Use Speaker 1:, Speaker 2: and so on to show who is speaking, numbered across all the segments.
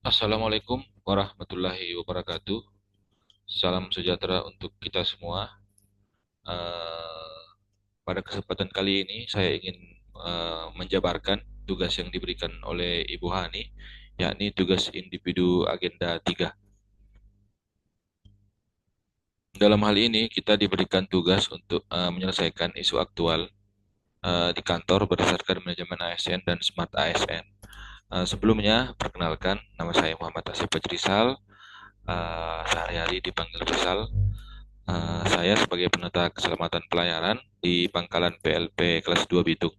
Speaker 1: Assalamualaikum warahmatullahi wabarakatuh. Salam sejahtera untuk kita semua. Eh, Pada kesempatan kali ini saya ingin menjabarkan tugas yang diberikan oleh Ibu Hani, yakni tugas individu agenda 3. Dalam hal ini kita diberikan tugas untuk menyelesaikan isu aktual di kantor berdasarkan manajemen ASN dan Smart ASN. Sebelumnya, perkenalkan, nama saya Muhammad Asif Fajrizal. Sehari-hari dipanggil Rizal. Saya sebagai penata keselamatan pelayaran di Pangkalan PLP kelas 2 Bitung.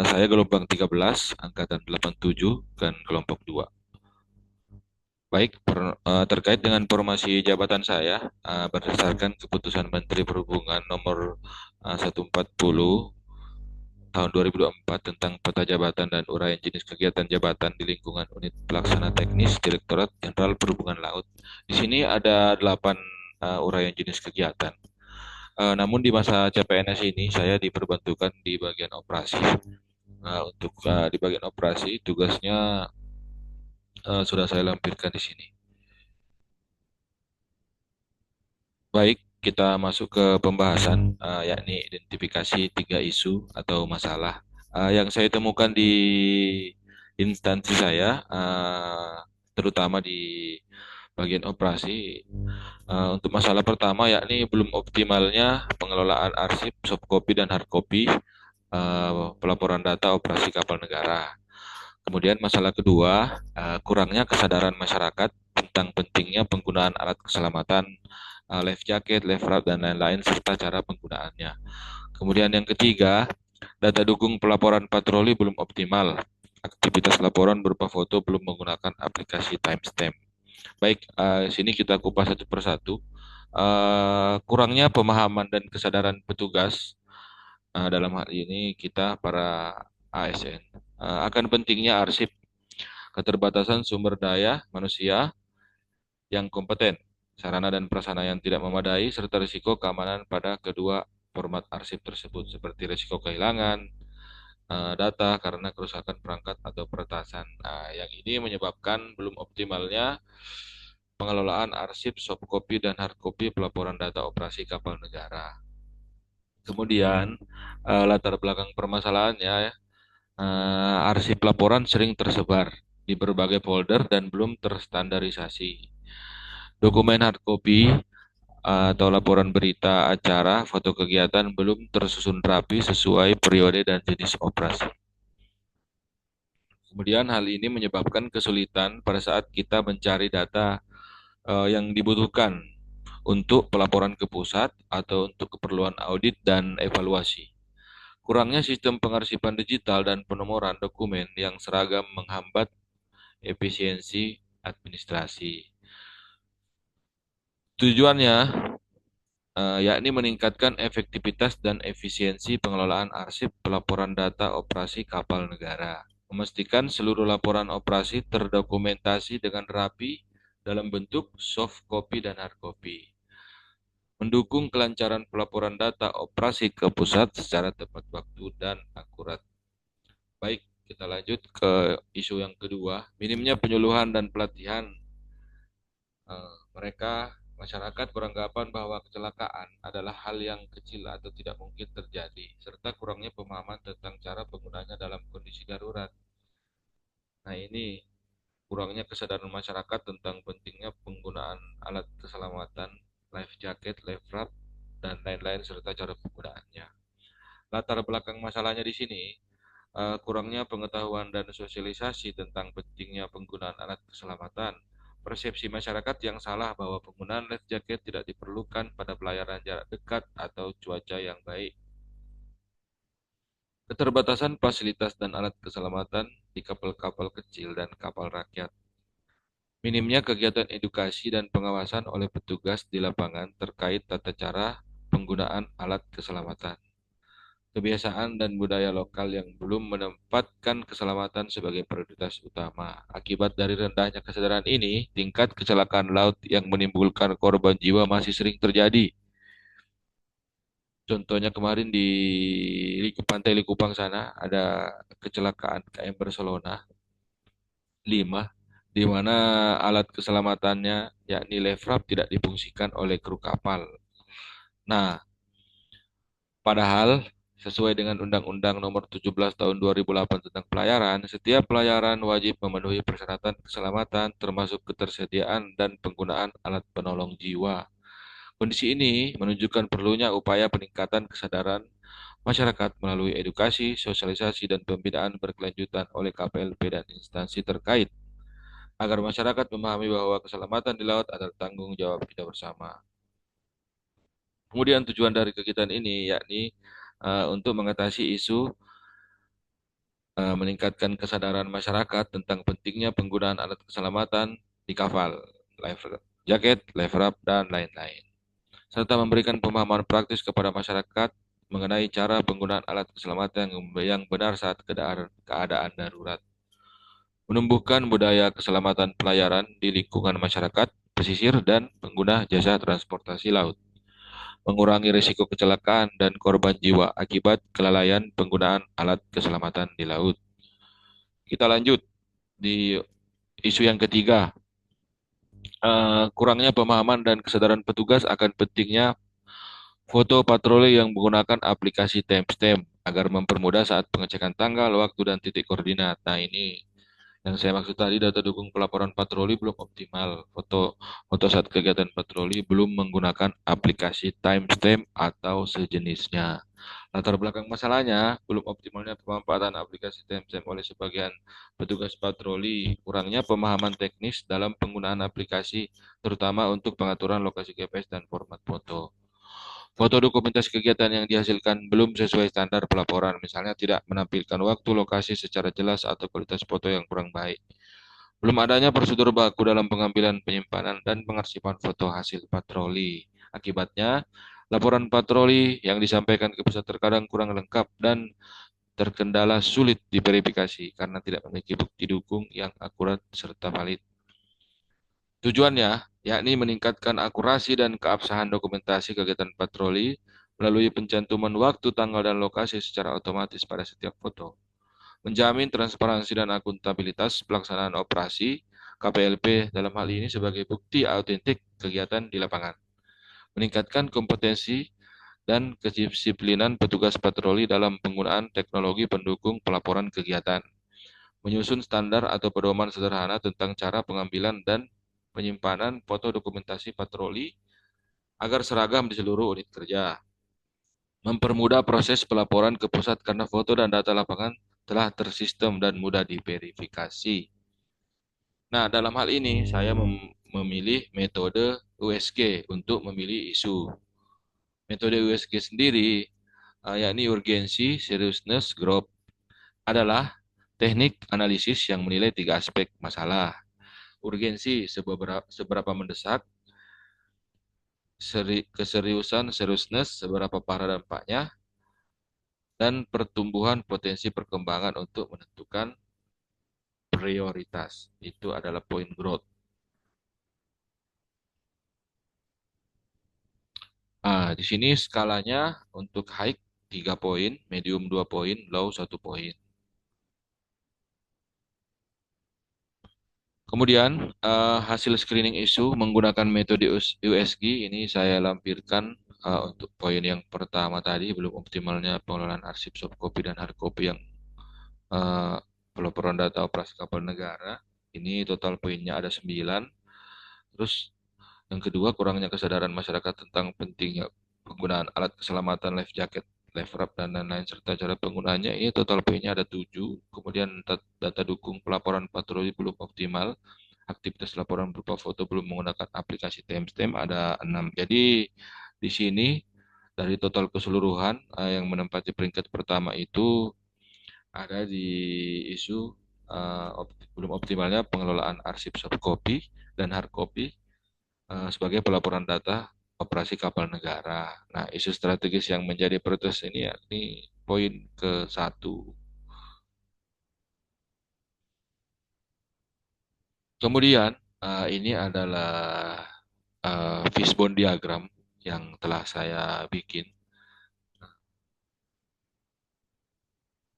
Speaker 1: Saya gelombang 13, angkatan 87, dan kelompok 2. Baik, terkait dengan formasi jabatan saya, berdasarkan keputusan Menteri Perhubungan nomor 140 tahun 2024 tentang peta jabatan dan uraian jenis kegiatan jabatan di lingkungan unit pelaksana teknis Direktorat Jenderal Perhubungan Laut. Di sini ada 8 uraian jenis kegiatan. Namun di masa CPNS ini saya diperbantukan di bagian operasi. Untuk di bagian operasi tugasnya sudah saya lampirkan di sini. Baik, kita masuk ke pembahasan, yakni identifikasi 3 isu atau masalah yang saya temukan di instansi saya, terutama di bagian operasi. Untuk masalah pertama yakni belum optimalnya pengelolaan arsip, soft copy dan hard copy pelaporan data operasi kapal negara. Kemudian masalah kedua, kurangnya kesadaran masyarakat tentang pentingnya penggunaan alat keselamatan, life jacket, life raft, dan lain-lain, serta cara penggunaannya. Kemudian yang ketiga, data dukung pelaporan patroli belum optimal. Aktivitas laporan berupa foto belum menggunakan aplikasi timestamp. Baik, sini kita kupas satu persatu. Kurangnya pemahaman dan kesadaran petugas dalam hal ini kita para ASN akan pentingnya arsip, keterbatasan sumber daya manusia yang kompeten, sarana dan prasarana yang tidak memadai, serta risiko keamanan pada kedua format arsip tersebut, seperti risiko kehilangan data karena kerusakan perangkat atau peretasan. Nah, yang ini menyebabkan belum optimalnya pengelolaan arsip, soft copy, dan hard copy pelaporan data operasi kapal negara. Kemudian, latar belakang permasalahannya, ya, arsip laporan sering tersebar di berbagai folder dan belum terstandarisasi. Dokumen hard copy atau laporan berita acara, foto kegiatan belum tersusun rapi sesuai periode dan jenis operasi. Kemudian hal ini menyebabkan kesulitan pada saat kita mencari data yang dibutuhkan untuk pelaporan ke pusat atau untuk keperluan audit dan evaluasi. Kurangnya sistem pengarsipan digital dan penomoran dokumen yang seragam menghambat efisiensi administrasi. Tujuannya yakni meningkatkan efektivitas dan efisiensi pengelolaan arsip pelaporan data operasi kapal negara, memastikan seluruh laporan operasi terdokumentasi dengan rapi dalam bentuk soft copy dan hard copy, mendukung kelancaran pelaporan data operasi ke pusat secara tepat waktu dan akurat. Baik, kita lanjut ke isu yang kedua, minimnya penyuluhan dan pelatihan mereka masyarakat beranggapan bahwa kecelakaan adalah hal yang kecil atau tidak mungkin terjadi, serta kurangnya pemahaman tentang cara penggunanya dalam kondisi darurat. Nah, ini kurangnya kesadaran masyarakat tentang pentingnya penggunaan alat keselamatan, life jacket, life raft, dan lain-lain serta cara penggunaannya. Latar belakang masalahnya di sini, kurangnya pengetahuan dan sosialisasi tentang pentingnya penggunaan alat keselamatan, persepsi masyarakat yang salah bahwa penggunaan life jacket tidak diperlukan pada pelayaran jarak dekat atau cuaca yang baik, keterbatasan fasilitas dan alat keselamatan di kapal-kapal kecil dan kapal rakyat, minimnya kegiatan edukasi dan pengawasan oleh petugas di lapangan terkait tata cara penggunaan alat keselamatan, kebiasaan dan budaya lokal yang belum menempatkan keselamatan sebagai prioritas utama. Akibat dari rendahnya kesadaran ini, tingkat kecelakaan laut yang menimbulkan korban jiwa masih sering terjadi. Contohnya kemarin di Pantai Likupang sana ada kecelakaan KM Barcelona 5 di mana alat keselamatannya yakni life raft tidak difungsikan oleh kru kapal. Nah, padahal sesuai dengan Undang-Undang Nomor 17 Tahun 2008 tentang pelayaran, setiap pelayaran wajib memenuhi persyaratan keselamatan termasuk ketersediaan dan penggunaan alat penolong jiwa. Kondisi ini menunjukkan perlunya upaya peningkatan kesadaran masyarakat melalui edukasi, sosialisasi, dan pembinaan berkelanjutan oleh KPLP dan instansi terkait agar masyarakat memahami bahwa keselamatan di laut adalah tanggung jawab kita bersama. Kemudian tujuan dari kegiatan ini yakni untuk mengatasi isu meningkatkan kesadaran masyarakat tentang pentingnya penggunaan alat keselamatan di kapal, life jacket, life raft, dan lain-lain, serta memberikan pemahaman praktis kepada masyarakat mengenai cara penggunaan alat keselamatan yang benar saat keadaan darurat. Menumbuhkan budaya keselamatan pelayaran di lingkungan masyarakat, pesisir, dan pengguna jasa transportasi laut. Mengurangi risiko kecelakaan dan korban jiwa akibat kelalaian penggunaan alat keselamatan di laut. Kita lanjut di isu yang ketiga, kurangnya pemahaman dan kesadaran petugas akan pentingnya foto patroli yang menggunakan aplikasi timestamp agar mempermudah saat pengecekan tanggal, waktu, dan titik koordinat. Nah, ini yang saya maksud tadi, data dukung pelaporan patroli belum optimal. Foto saat kegiatan patroli belum menggunakan aplikasi timestamp atau sejenisnya. Latar belakang masalahnya, belum optimalnya pemanfaatan aplikasi timestamp oleh sebagian petugas patroli, kurangnya pemahaman teknis dalam penggunaan aplikasi, terutama untuk pengaturan lokasi GPS dan format foto. Foto dokumentasi kegiatan yang dihasilkan belum sesuai standar pelaporan, misalnya tidak menampilkan waktu, lokasi secara jelas, atau kualitas foto yang kurang baik. Belum adanya prosedur baku dalam pengambilan, penyimpanan, dan pengarsipan foto hasil patroli. Akibatnya, laporan patroli yang disampaikan ke pusat terkadang kurang lengkap dan terkendala sulit diverifikasi karena tidak memiliki bukti dukung yang akurat serta valid. Tujuannya yakni meningkatkan akurasi dan keabsahan dokumentasi kegiatan patroli melalui pencantuman waktu, tanggal, dan lokasi secara otomatis pada setiap foto. Menjamin transparansi dan akuntabilitas pelaksanaan operasi KPLP dalam hal ini sebagai bukti autentik kegiatan di lapangan. Meningkatkan kompetensi dan kedisiplinan petugas patroli dalam penggunaan teknologi pendukung pelaporan kegiatan. Menyusun standar atau pedoman sederhana tentang cara pengambilan dan penyimpanan foto dokumentasi patroli agar seragam di seluruh unit kerja. Mempermudah proses pelaporan ke pusat karena foto dan data lapangan telah tersistem dan mudah diverifikasi. Nah, dalam hal ini saya memilih metode USG untuk memilih isu. Metode USG sendiri, yakni urgensi, seriousness, growth, adalah teknik analisis yang menilai tiga aspek masalah. Urgensi, seberapa mendesak, keseriusan, seriousness, seberapa parah dampaknya, dan pertumbuhan potensi perkembangan untuk menentukan prioritas. Itu adalah poin growth. Di sini skalanya untuk high 3 poin, medium 2 poin, low 1 poin. Kemudian hasil screening isu menggunakan metode USG ini saya lampirkan untuk poin yang pertama tadi, belum optimalnya pengelolaan arsip soft copy dan hard copy yang eh, pelaporan data operasi kapal negara. Ini total poinnya ada 9. Terus yang kedua, kurangnya kesadaran masyarakat tentang pentingnya penggunaan alat keselamatan life jacket, life raft, dan lain-lain, serta cara penggunaannya. Ini total poinnya ada 7. Kemudian data dukung pelaporan patroli belum optimal. Aktivitas laporan berupa foto belum menggunakan aplikasi timestamp ada 6. Jadi di sini dari total keseluruhan yang menempati peringkat pertama itu ada di isu belum optimalnya pengelolaan arsip soft copy dan hard copy sebagai pelaporan data operasi kapal negara. Nah, isu strategis yang menjadi prioritas ini yakni poin ke satu. Kemudian ini adalah fishbone diagram yang telah saya bikin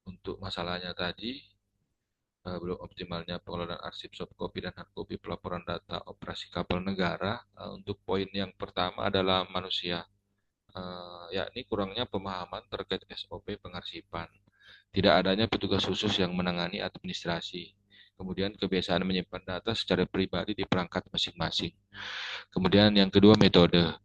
Speaker 1: untuk masalahnya tadi. belum optimalnya pengelolaan arsip soft copy dan hard copy pelaporan data operasi kapal negara. Untuk poin yang pertama adalah manusia, yakni kurangnya pemahaman terkait SOP pengarsipan, tidak adanya petugas khusus yang menangani administrasi, kemudian kebiasaan menyimpan data secara pribadi di perangkat masing-masing. Kemudian yang kedua, metode.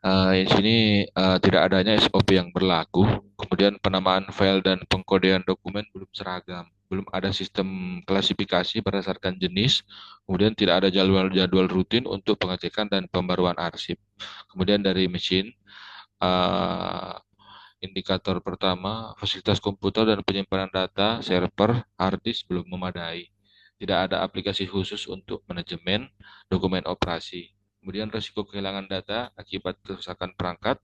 Speaker 1: Di sini tidak adanya SOP yang berlaku, kemudian penamaan file dan pengkodean dokumen belum seragam, belum ada sistem klasifikasi berdasarkan jenis, kemudian tidak ada jadwal-jadwal rutin untuk pengecekan dan pembaruan arsip. Kemudian dari mesin, uh, indikator pertama, fasilitas komputer dan penyimpanan data, server, hard disk belum memadai. Tidak ada aplikasi khusus untuk manajemen dokumen operasi. Kemudian risiko kehilangan data akibat kerusakan perangkat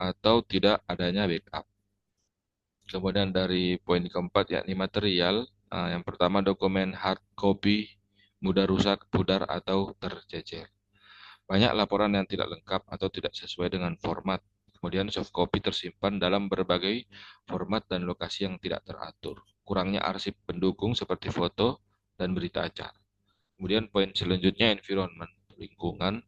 Speaker 1: atau tidak adanya backup. Kemudian dari poin keempat yakni material, yang pertama dokumen hard copy mudah rusak, pudar atau tercecer. Banyak laporan yang tidak lengkap atau tidak sesuai dengan format. Kemudian soft copy tersimpan dalam berbagai format dan lokasi yang tidak teratur. Kurangnya arsip pendukung seperti foto dan berita acara. Kemudian poin selanjutnya environment, lingkungan,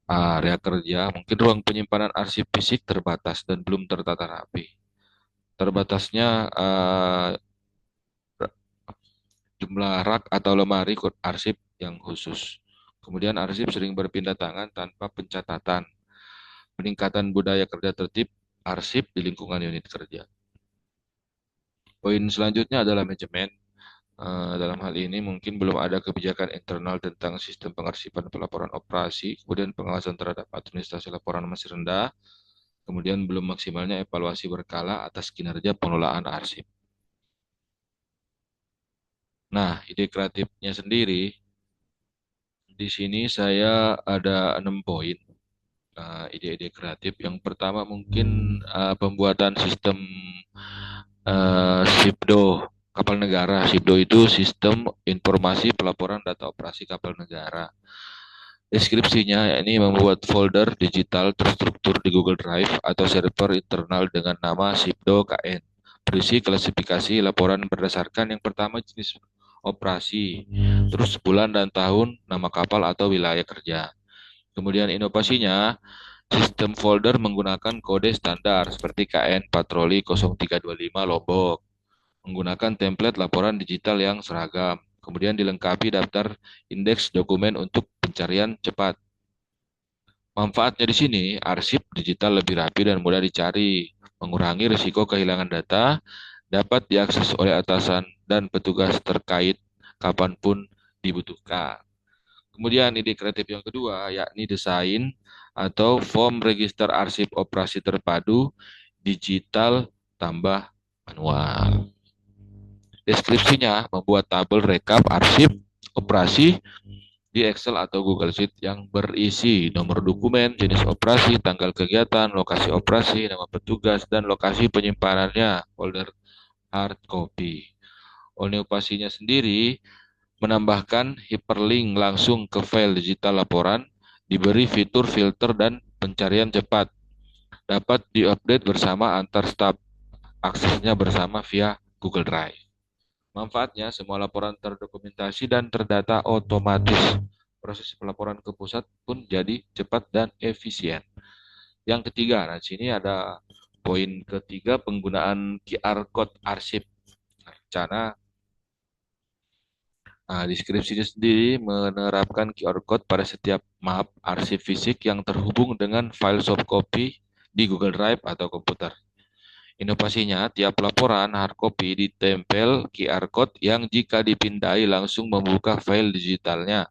Speaker 1: area kerja. Mungkin ruang penyimpanan arsip fisik terbatas dan belum tertata rapi. Terbatasnya jumlah rak atau lemari arsip yang khusus. Kemudian arsip sering berpindah tangan tanpa pencatatan. Peningkatan budaya kerja tertib arsip di lingkungan unit kerja. Poin selanjutnya adalah manajemen. Dalam hal ini mungkin belum ada kebijakan internal tentang sistem pengarsipan pelaporan operasi, kemudian pengawasan terhadap administrasi laporan masih rendah, kemudian belum maksimalnya evaluasi berkala atas kinerja pengelolaan arsip. Nah, ide kreatifnya sendiri, di sini saya ada 6 poin. Ide-ide kreatif. Yang pertama mungkin pembuatan sistem SIPDO kapal negara. SIPDO itu sistem informasi pelaporan data operasi kapal negara. Deskripsinya ini membuat folder digital terstruktur di Google Drive atau server internal dengan nama SIPDO KN. Berisi klasifikasi laporan berdasarkan yang pertama jenis operasi, terus bulan dan tahun, nama kapal atau wilayah kerja. Kemudian inovasinya, sistem folder menggunakan kode standar seperti KN Patroli 0325 Lombok, menggunakan template laporan digital yang seragam. Kemudian dilengkapi daftar indeks dokumen untuk pencarian cepat. Manfaatnya di sini, arsip digital lebih rapi dan mudah dicari, mengurangi risiko kehilangan data, dapat diakses oleh atasan dan petugas terkait kapanpun dibutuhkan. Kemudian ide kreatif yang kedua yakni desain atau form register arsip operasi terpadu digital tambah manual. Deskripsinya membuat tabel rekap arsip operasi di Excel atau Google Sheet yang berisi nomor dokumen, jenis operasi, tanggal kegiatan, lokasi operasi, nama petugas, dan lokasi penyimpanannya, folder hard copy. Inovasinya sendiri menambahkan hyperlink langsung ke file digital laporan, diberi fitur filter dan pencarian cepat. Dapat diupdate bersama antar staf, aksesnya bersama via Google Drive. Manfaatnya, semua laporan terdokumentasi dan terdata otomatis. Proses pelaporan ke pusat pun jadi cepat dan efisien. Yang ketiga, nah sini ada poin ketiga, penggunaan QR Code arsip. Rencana deskripsinya sendiri menerapkan QR Code pada setiap map arsip fisik yang terhubung dengan file soft copy di Google Drive atau komputer. Inovasinya, tiap laporan hard copy ditempel QR Code yang jika dipindai langsung membuka file digitalnya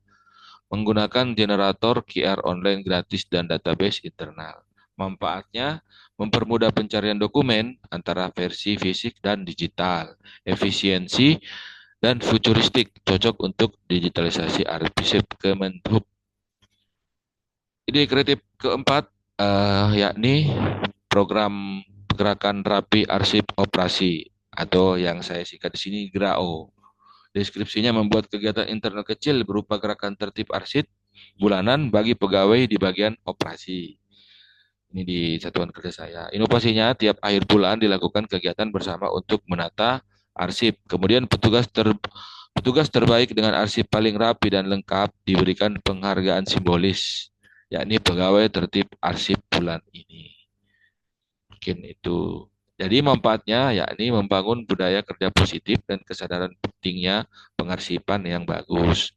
Speaker 1: menggunakan generator QR online gratis dan database internal. Manfaatnya, mempermudah pencarian dokumen antara versi fisik dan digital, efisiensi, dan futuristik, cocok untuk digitalisasi arsip Kemenhub. Ide kreatif keempat, yakni program gerakan rapi arsip operasi atau yang saya singkat di sini GRAO. Deskripsinya membuat kegiatan internal kecil berupa gerakan tertib arsip bulanan bagi pegawai di bagian operasi. Ini di satuan kerja saya. Inovasinya tiap akhir bulan dilakukan kegiatan bersama untuk menata arsip. Kemudian petugas terbaik dengan arsip paling rapi dan lengkap diberikan penghargaan simbolis, yakni pegawai tertib arsip bulan ini. Mungkin itu. Jadi manfaatnya yakni membangun budaya kerja positif dan kesadaran pentingnya pengarsipan yang bagus,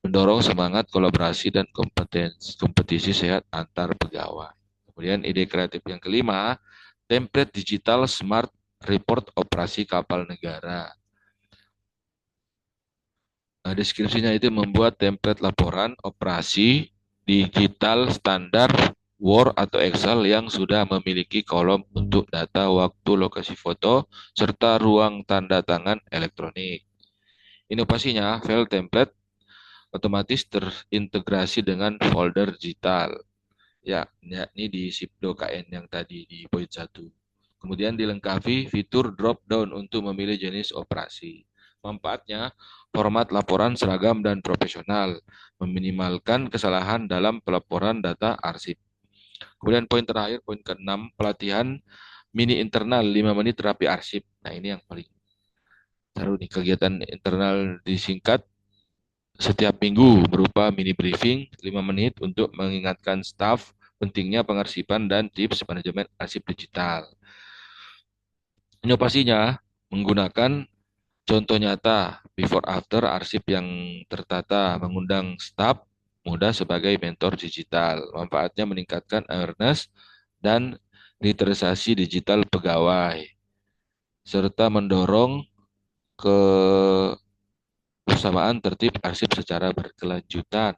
Speaker 1: mendorong semangat kolaborasi dan kompetisi sehat antar pegawai. Kemudian ide kreatif yang kelima, template digital smart report operasi kapal negara. Nah, deskripsinya itu membuat template laporan operasi digital standar Word atau Excel yang sudah memiliki kolom untuk data waktu, lokasi foto, serta ruang tanda tangan elektronik. Inovasinya, file template otomatis terintegrasi dengan folder digital, ya, yakni di Sipdo KN yang tadi di poin 1. Kemudian dilengkapi fitur drop down untuk memilih jenis operasi. Manfaatnya, format laporan seragam dan profesional, meminimalkan kesalahan dalam pelaporan data arsip. Kemudian poin terakhir, poin ke-6, pelatihan mini internal 5 menit terapi arsip. Nah, ini yang paling seru nih, kegiatan internal disingkat setiap minggu berupa mini briefing 5 menit untuk mengingatkan staf pentingnya pengarsipan dan tips manajemen arsip digital. Inovasinya menggunakan contoh nyata before after arsip yang tertata, mengundang staf muda sebagai mentor digital. Manfaatnya meningkatkan awareness dan literasi digital pegawai, serta mendorong kebersamaan tertib arsip secara berkelanjutan.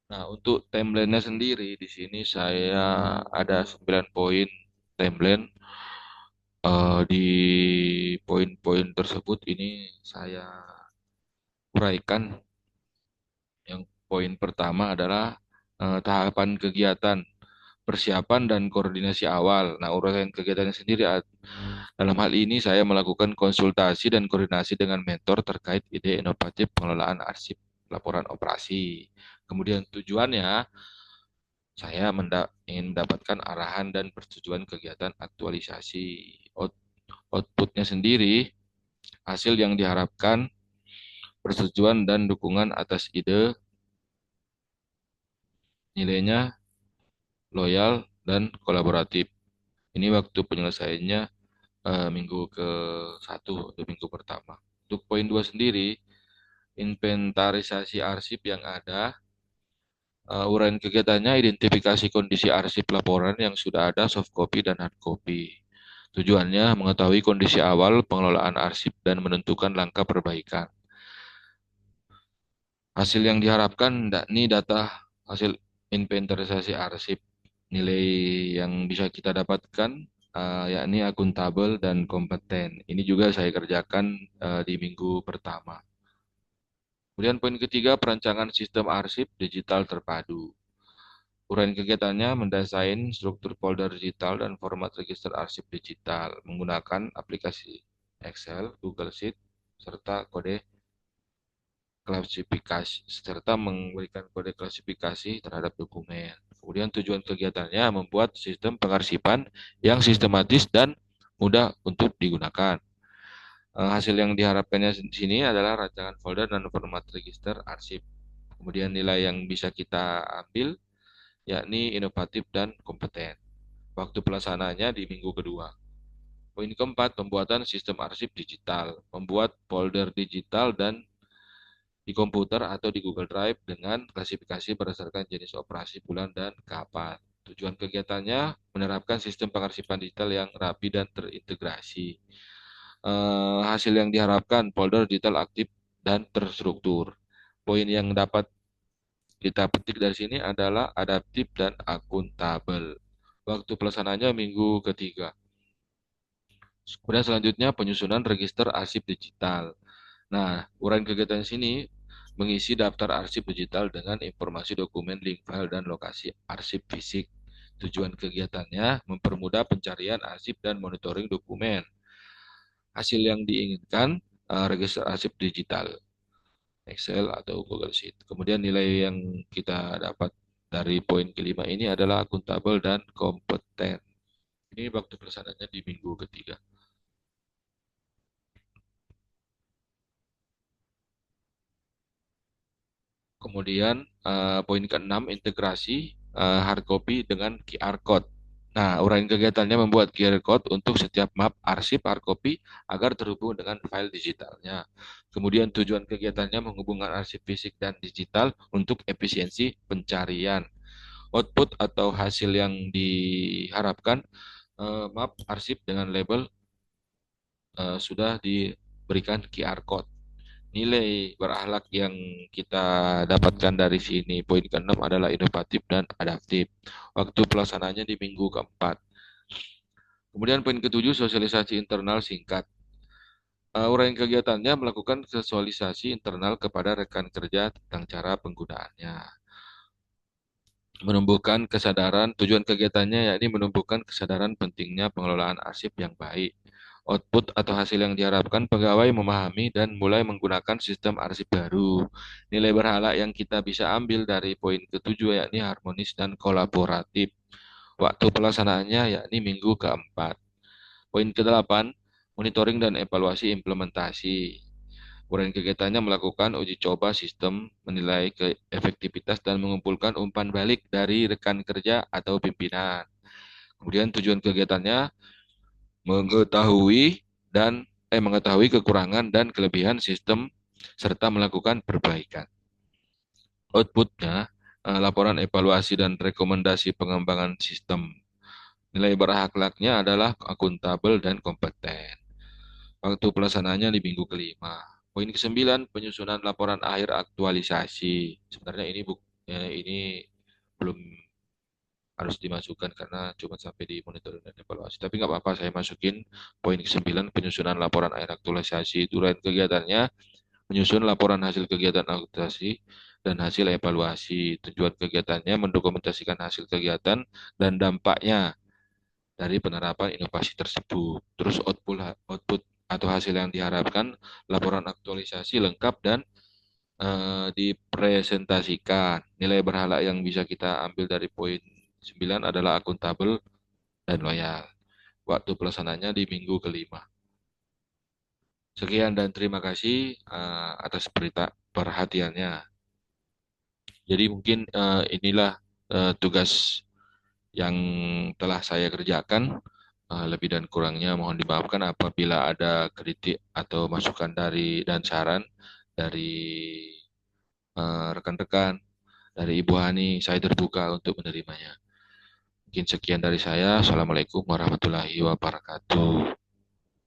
Speaker 1: Nah, untuk timeline-nya sendiri di sini saya ada 9 poin timeline. Di poin-poin tersebut ini saya uraikan. Yang poin pertama adalah tahapan kegiatan, persiapan dan koordinasi awal. Nah, uraian kegiatannya sendiri dalam hal ini saya melakukan konsultasi dan koordinasi dengan mentor terkait ide inovatif pengelolaan arsip laporan operasi. Kemudian tujuannya saya ingin mendapatkan arahan dan persetujuan kegiatan aktualisasi. Outputnya sendiri, hasil yang diharapkan, persetujuan dan dukungan atas ide, nilainya loyal dan kolaboratif. Ini waktu penyelesaiannya minggu ke-1 atau minggu pertama. Untuk poin 2 sendiri, inventarisasi arsip yang ada. Uraian kegiatannya identifikasi kondisi arsip laporan yang sudah ada soft copy dan hard copy. Tujuannya mengetahui kondisi awal pengelolaan arsip dan menentukan langkah perbaikan. Hasil yang diharapkan, ini data hasil inventarisasi arsip. Nilai yang bisa kita dapatkan yakni akuntabel dan kompeten. Ini juga saya kerjakan di minggu pertama. Kemudian poin ketiga, perancangan sistem arsip digital terpadu. Uraian kegiatannya mendesain struktur folder digital dan format register arsip digital menggunakan aplikasi Excel, Google Sheet, serta kode klasifikasi serta memberikan kode klasifikasi terhadap dokumen. Kemudian tujuan kegiatannya membuat sistem pengarsipan yang sistematis dan mudah untuk digunakan. Hasil yang diharapkannya di sini adalah rancangan folder dan format register arsip. Kemudian nilai yang bisa kita ambil yakni inovatif dan kompeten. Waktu pelaksanaannya di minggu kedua. Poin keempat, pembuatan sistem arsip digital. Membuat folder digital dan di komputer atau di Google Drive dengan klasifikasi berdasarkan jenis operasi bulan dan kapan. Tujuan kegiatannya menerapkan sistem pengarsipan digital yang rapi dan terintegrasi. Hasil yang diharapkan folder digital aktif dan terstruktur. Poin yang dapat kita petik dari sini adalah adaptif dan akuntabel. Waktu pelaksanaannya minggu ketiga. Kemudian selanjutnya penyusunan register arsip digital. Nah, uraian kegiatan sini mengisi daftar arsip digital dengan informasi dokumen, link file, dan lokasi arsip fisik. Tujuan kegiatannya mempermudah pencarian arsip dan monitoring dokumen. Hasil yang diinginkan, register arsip digital, Excel atau Google Sheet. Kemudian nilai yang kita dapat dari poin kelima ini adalah akuntabel dan kompeten. Ini waktu pelaksanaannya di minggu ketiga. Kemudian poin keenam integrasi hard copy dengan QR code. Nah, uraian kegiatannya membuat QR code untuk setiap map arsip hard copy agar terhubung dengan file digitalnya. Kemudian tujuan kegiatannya menghubungkan arsip fisik dan digital untuk efisiensi pencarian. Output atau hasil yang diharapkan map arsip dengan label sudah diberikan QR code. Nilai berakhlak yang kita dapatkan dari sini, poin keenam adalah inovatif dan adaptif. Waktu pelaksanaannya di minggu keempat. Kemudian poin ketujuh, sosialisasi internal singkat. Uraian kegiatannya melakukan sosialisasi internal kepada rekan kerja tentang cara penggunaannya. Menumbuhkan kesadaran, tujuan kegiatannya yakni menumbuhkan kesadaran pentingnya pengelolaan arsip yang baik. Output atau hasil yang diharapkan pegawai memahami dan mulai menggunakan sistem arsip baru. Nilai berhala yang kita bisa ambil dari poin ketujuh yakni harmonis dan kolaboratif. Waktu pelaksanaannya yakni minggu keempat. Poin kedelapan, monitoring dan evaluasi implementasi. Uraian kegiatannya melakukan uji coba sistem, menilai efektivitas dan mengumpulkan umpan balik dari rekan kerja atau pimpinan. Kemudian tujuan kegiatannya mengetahui mengetahui kekurangan dan kelebihan sistem serta melakukan perbaikan. Outputnya laporan evaluasi dan rekomendasi pengembangan sistem. Nilai berakhlaknya adalah akuntabel dan kompeten. Waktu pelaksanaannya di minggu kelima. Poin kesembilan, penyusunan laporan akhir aktualisasi. Sebenarnya ini belum harus dimasukkan karena cuma sampai di monitoring dan evaluasi. Tapi nggak apa-apa, saya masukin poin ke-9, penyusunan laporan akhir aktualisasi. Uraian kegiatannya, menyusun laporan hasil kegiatan aktualisasi dan hasil evaluasi. Tujuan kegiatannya mendokumentasikan hasil kegiatan dan dampaknya dari penerapan inovasi tersebut. Terus output atau hasil yang diharapkan, laporan aktualisasi lengkap dan dipresentasikan. Nilai berhala yang bisa kita ambil dari poin 9 adalah akuntabel dan loyal. Waktu pelaksanaannya di minggu kelima. Sekian dan terima kasih atas perhatiannya. Jadi mungkin inilah tugas yang telah saya kerjakan. Lebih dan kurangnya mohon dimaafkan apabila ada kritik atau masukan dari dan saran dari rekan-rekan, dari Ibu Hani, saya terbuka untuk menerimanya. Mungkin sekian dari saya. Assalamualaikum warahmatullahi wabarakatuh.